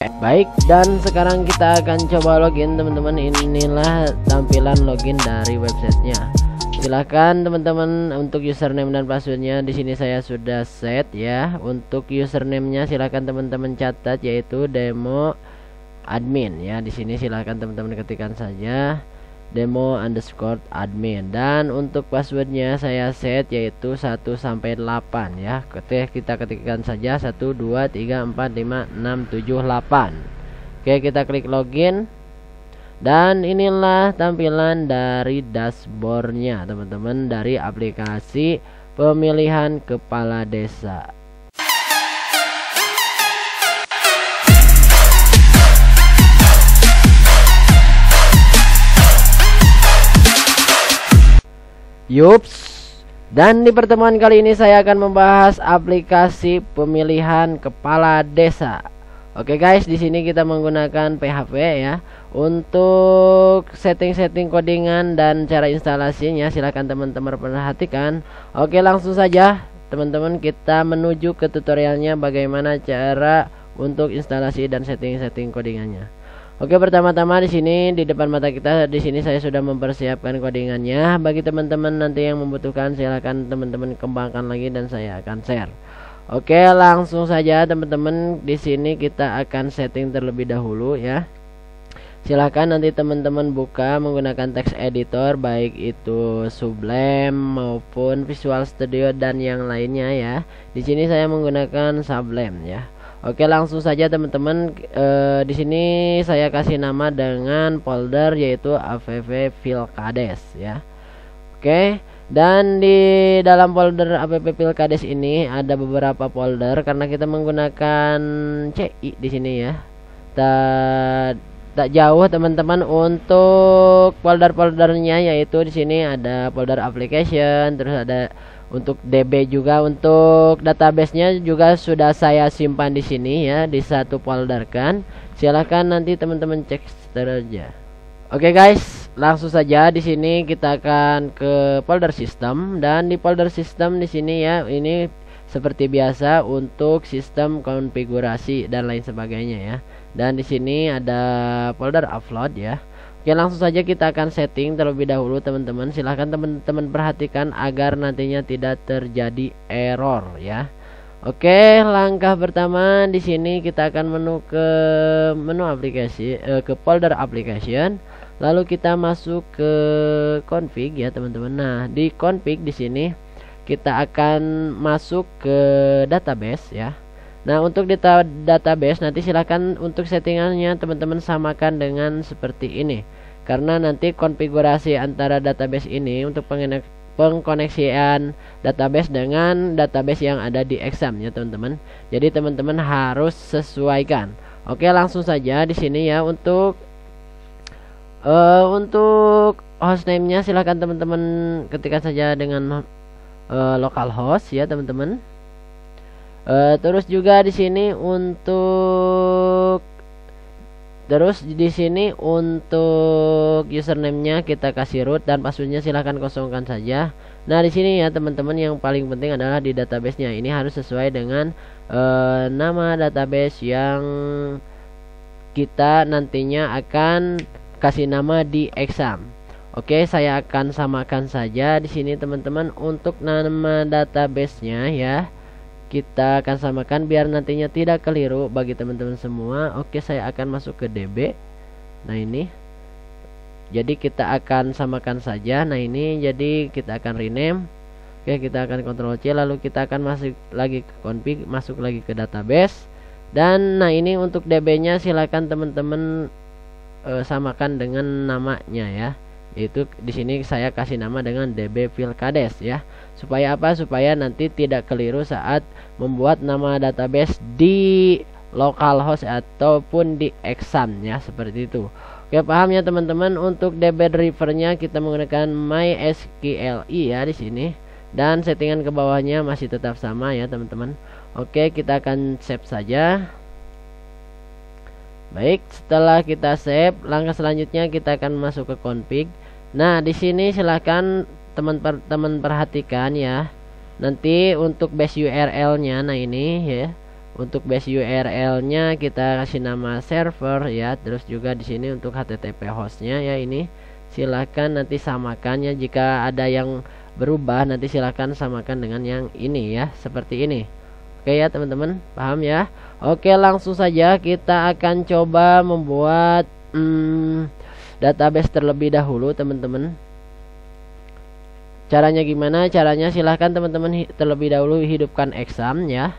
Baik, dan sekarang kita akan coba login teman-teman. Inilah tampilan login dari websitenya. Silahkan teman-teman untuk username dan passwordnya di sini saya sudah set ya. Untuk username-nya silahkan teman-teman catat, yaitu demo admin ya. Di sini silahkan teman-teman ketikkan saja demo_admin, dan untuk passwordnya saya set yaitu 1 sampai 8 ya. Kita ketikkan saja 1 2 3 4 5 6 7 8. Oke, kita klik login, dan inilah tampilan dari dashboardnya teman-teman dari aplikasi pemilihan kepala desa. Yups, dan di pertemuan kali ini saya akan membahas aplikasi pemilihan kepala desa. Oke guys, di sini kita menggunakan PHP ya untuk setting-setting codingan dan cara instalasinya. Silahkan teman-teman perhatikan. Oke, langsung saja teman-teman kita menuju ke tutorialnya bagaimana cara untuk instalasi dan setting-setting codingannya. Oke, pertama-tama di sini di depan mata kita di sini saya sudah mempersiapkan codingannya. Bagi teman-teman nanti yang membutuhkan silakan teman-teman kembangkan lagi dan saya akan share. Oke, langsung saja teman-teman, di sini kita akan setting terlebih dahulu ya. Silahkan nanti teman-teman buka menggunakan text editor baik itu Sublime maupun Visual Studio dan yang lainnya ya. Di sini saya menggunakan Sublime ya. Oke, langsung saja teman-teman, di sini saya kasih nama dengan folder yaitu AppFilkades ya. Oke, dan di dalam folder AppFilkades ini ada beberapa folder karena kita menggunakan CI di sini ya. Tak jauh teman-teman untuk folder-foldernya, yaitu di sini ada folder application, terus ada untuk DB juga, untuk database-nya juga sudah saya simpan di sini ya, di satu folder kan. Silahkan nanti teman-teman cek saja. Oke guys, langsung saja di sini kita akan ke folder system, dan di folder system di sini ya, ini seperti biasa untuk sistem konfigurasi dan lain sebagainya ya. Dan di sini ada folder upload ya. Oke, langsung saja kita akan setting terlebih dahulu teman-teman. Silahkan teman-teman perhatikan agar nantinya tidak terjadi error ya. Oke, langkah pertama di sini kita akan menu aplikasi, ke folder application. Lalu kita masuk ke config ya teman-teman. Nah, di config di sini kita akan masuk ke database ya. Nah, untuk database nanti silakan untuk settingannya teman-teman samakan dengan seperti ini, karena nanti konfigurasi antara database ini untuk pengkoneksian database dengan database yang ada di exam ya teman-teman. Jadi teman-teman harus sesuaikan. Oke, langsung saja di sini ya untuk hostname-nya silakan teman-teman ketikkan saja dengan localhost ya teman-teman. Terus juga di sini untuk username-nya kita kasih root, dan passwordnya silahkan kosongkan saja. Nah, di sini ya teman-teman, yang paling penting adalah di database-nya ini harus sesuai dengan nama database yang kita nantinya akan kasih nama di exam. Oke, saya akan samakan saja di sini teman-teman untuk nama database-nya ya. Kita akan samakan biar nantinya tidak keliru bagi teman-teman semua. Oke, saya akan masuk ke DB. Nah, ini. Jadi kita akan samakan saja. Nah, ini jadi kita akan rename. Oke, kita akan Ctrl C, lalu kita akan masuk lagi ke config, masuk lagi ke database. Dan nah, ini untuk DB-nya silakan teman-teman samakan dengan namanya ya. Itu di sini saya kasih nama dengan DB Filkades ya. Supaya apa? Supaya nanti tidak keliru saat membuat nama database di localhost ataupun di exam ya, seperti itu. Oke, paham ya teman-teman. Untuk DB drivernya kita menggunakan MySQLi ya di sini, dan settingan ke bawahnya masih tetap sama ya teman-teman. Oke, kita akan save saja. Baik, setelah kita save, langkah selanjutnya kita akan masuk ke config. Nah, di sini silahkan teman-teman perhatikan ya. Nanti untuk base URL-nya, nah ini ya, Untuk base URL-nya kita kasih nama server ya. Terus juga di sini untuk HTTP hostnya ya, ini silahkan nanti samakan ya. Jika ada yang berubah nanti silahkan samakan dengan yang ini ya, seperti ini. Oke ya teman-teman, paham ya? Oke, langsung saja kita akan coba membuat database terlebih dahulu teman-teman. Caranya gimana? Caranya silahkan teman-teman terlebih dahulu hidupkan exam ya.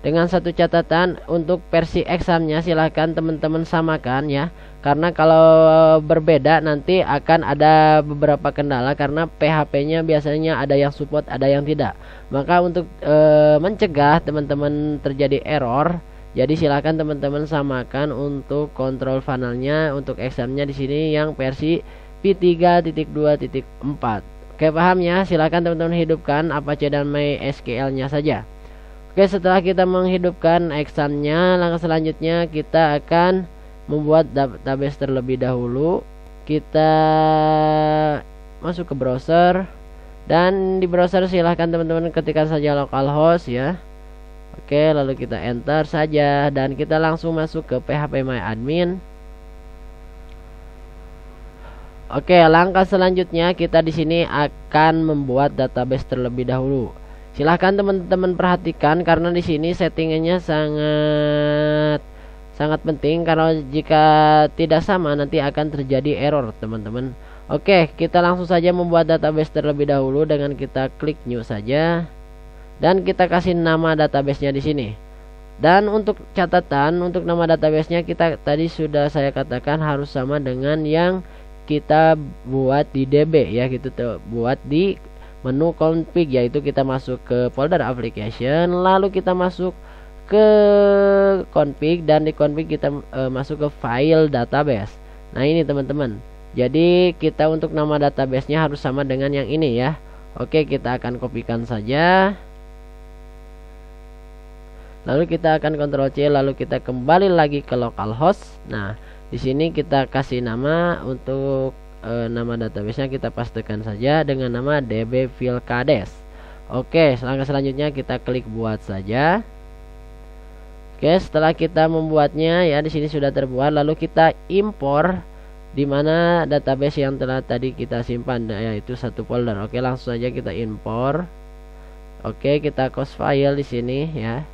Dengan satu catatan, untuk versi examnya silahkan teman-teman samakan ya. Karena kalau berbeda nanti akan ada beberapa kendala, karena PHP-nya biasanya ada yang support, ada yang tidak. Maka untuk mencegah teman-teman terjadi error, jadi silahkan teman-teman samakan untuk kontrol funnelnya. Untuk examnya di sini yang versi v3.2.4. Oke, paham ya? Silahkan teman-teman hidupkan Apache dan MySQL-nya saja. Oke, setelah kita menghidupkan examnya, langkah selanjutnya kita akan membuat database terlebih dahulu. Kita masuk ke browser, dan di browser silahkan teman-teman ketikkan saja localhost ya. Oke, lalu kita enter saja dan kita langsung masuk ke phpMyAdmin. Oke, langkah selanjutnya kita di sini akan membuat database terlebih dahulu. Silahkan teman-teman perhatikan karena di sini settingannya sangat penting, karena jika tidak sama nanti akan terjadi error teman-teman. Oke, kita langsung saja membuat database terlebih dahulu dengan kita klik new saja dan kita kasih nama databasenya di sini. Dan untuk catatan, untuk nama databasenya kita tadi sudah saya katakan harus sama dengan yang kita buat di DB ya, gitu tuh, buat di menu config, yaitu kita masuk ke folder application, lalu kita masuk ke config, dan di config kita masuk ke file database. Nah ini teman-teman, jadi kita untuk nama databasenya harus sama dengan yang ini ya. Oke, kita akan kopikan saja, lalu kita akan Ctrl C, lalu kita kembali lagi ke localhost. Nah di sini kita kasih nama, untuk nama databasenya kita pastikan saja dengan nama dbfilkades. Oke, langkah selanjutnya kita klik buat saja. Oke, setelah kita membuatnya ya, di sini sudah terbuat, lalu kita impor di mana database yang telah tadi kita simpan, yaitu satu folder. Oke, langsung saja kita impor. Oke, kita close file di sini ya.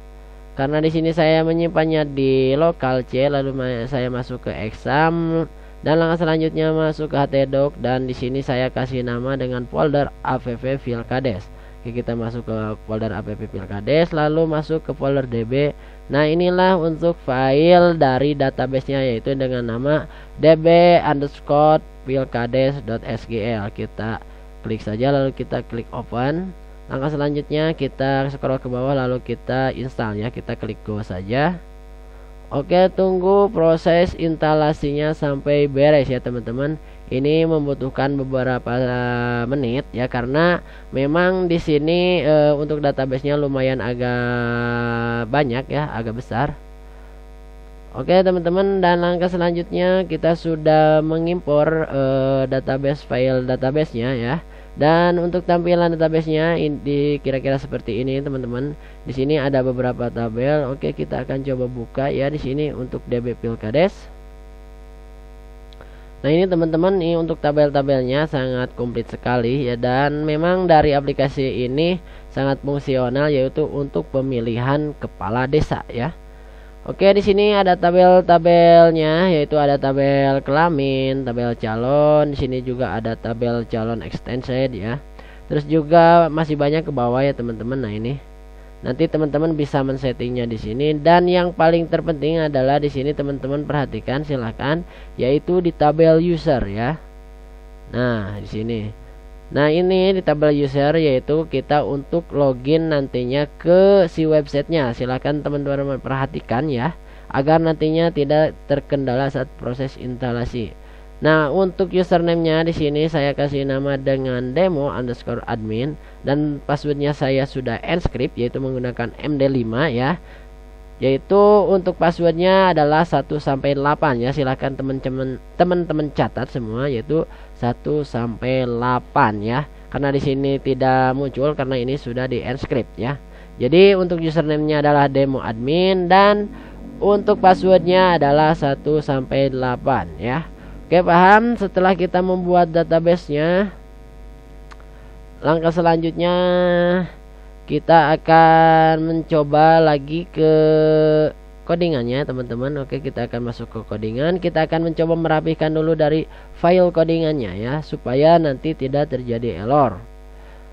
Karena di sini saya menyimpannya di local C, lalu saya masuk ke exam. Dan langkah selanjutnya masuk ke htdoc, dan di sini saya kasih nama dengan folder appfilkades. Oke, kita masuk ke folder appfilkades, lalu masuk ke folder db. Nah inilah untuk file dari databasenya, yaitu dengan nama db_filkades.sql. Kita klik saja, lalu kita klik open. Langkah selanjutnya kita scroll ke bawah, lalu kita install ya, kita klik go saja. Oke, tunggu proses instalasinya sampai beres ya teman-teman. Ini membutuhkan beberapa menit ya, karena memang di sini untuk databasenya lumayan agak banyak ya, agak besar. Oke teman-teman, dan langkah selanjutnya kita sudah mengimpor database file databasenya ya. Dan untuk tampilan databasenya di kira-kira seperti ini teman-teman. Di sini ada beberapa tabel. Oke, kita akan coba buka ya di sini untuk dbfilkades. Nah ini teman-teman, ini untuk tabel-tabelnya sangat komplit sekali ya, dan memang dari aplikasi ini sangat fungsional, yaitu untuk pemilihan kepala desa ya. Oke, di sini ada tabel-tabelnya, yaitu ada tabel kelamin, tabel calon, di sini juga ada tabel calon extended ya. Terus juga masih banyak ke bawah ya teman-teman. Nah ini nanti teman-teman bisa men-settingnya di sini, dan yang paling terpenting adalah di sini teman-teman perhatikan silahkan, yaitu di tabel user ya. Nah di sini. Nah ini di tabel user, yaitu kita untuk login nantinya ke si websitenya. Silahkan teman-teman perhatikan ya, agar nantinya tidak terkendala saat proses instalasi. Nah untuk username-nya di sini saya kasih nama dengan demo_admin, dan passwordnya saya sudah encrypt, yaitu menggunakan MD5 ya. Yaitu untuk passwordnya adalah 1-8 ya. Silahkan teman-teman catat semua, yaitu 1-8 ya. Karena di sini tidak muncul karena ini sudah di encrypt ya. Jadi untuk username-nya adalah demo admin dan untuk passwordnya adalah 1 sampai 8 ya. Oke, paham? Setelah kita membuat database-nya, langkah selanjutnya kita akan mencoba lagi ke codingannya teman-teman. Oke, kita akan masuk ke codingan. Kita akan mencoba merapihkan dulu dari file codingannya ya, supaya nanti tidak terjadi error.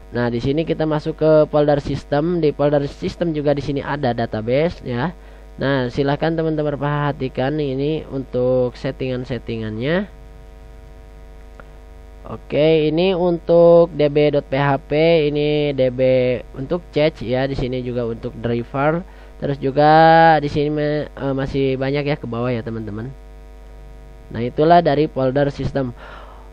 Nah, di sini kita masuk ke folder sistem. Di folder sistem juga di sini ada database ya. Nah, silahkan teman-teman perhatikan ini untuk settingan-settingannya. Oke, ini untuk db.php, ini db untuk cache ya. Di sini juga untuk driver. Terus juga di sini masih banyak ya ke bawah ya teman-teman. Nah, itulah dari folder sistem.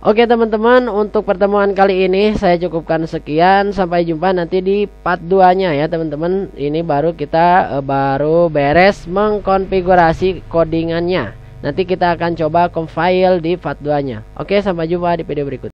Oke teman-teman, untuk pertemuan kali ini saya cukupkan sekian. Sampai jumpa nanti di part 2-nya ya teman-teman. Ini baru kita baru beres mengkonfigurasi codingannya. Nanti kita akan coba compile di part 2-nya. Oke, sampai jumpa di video berikut.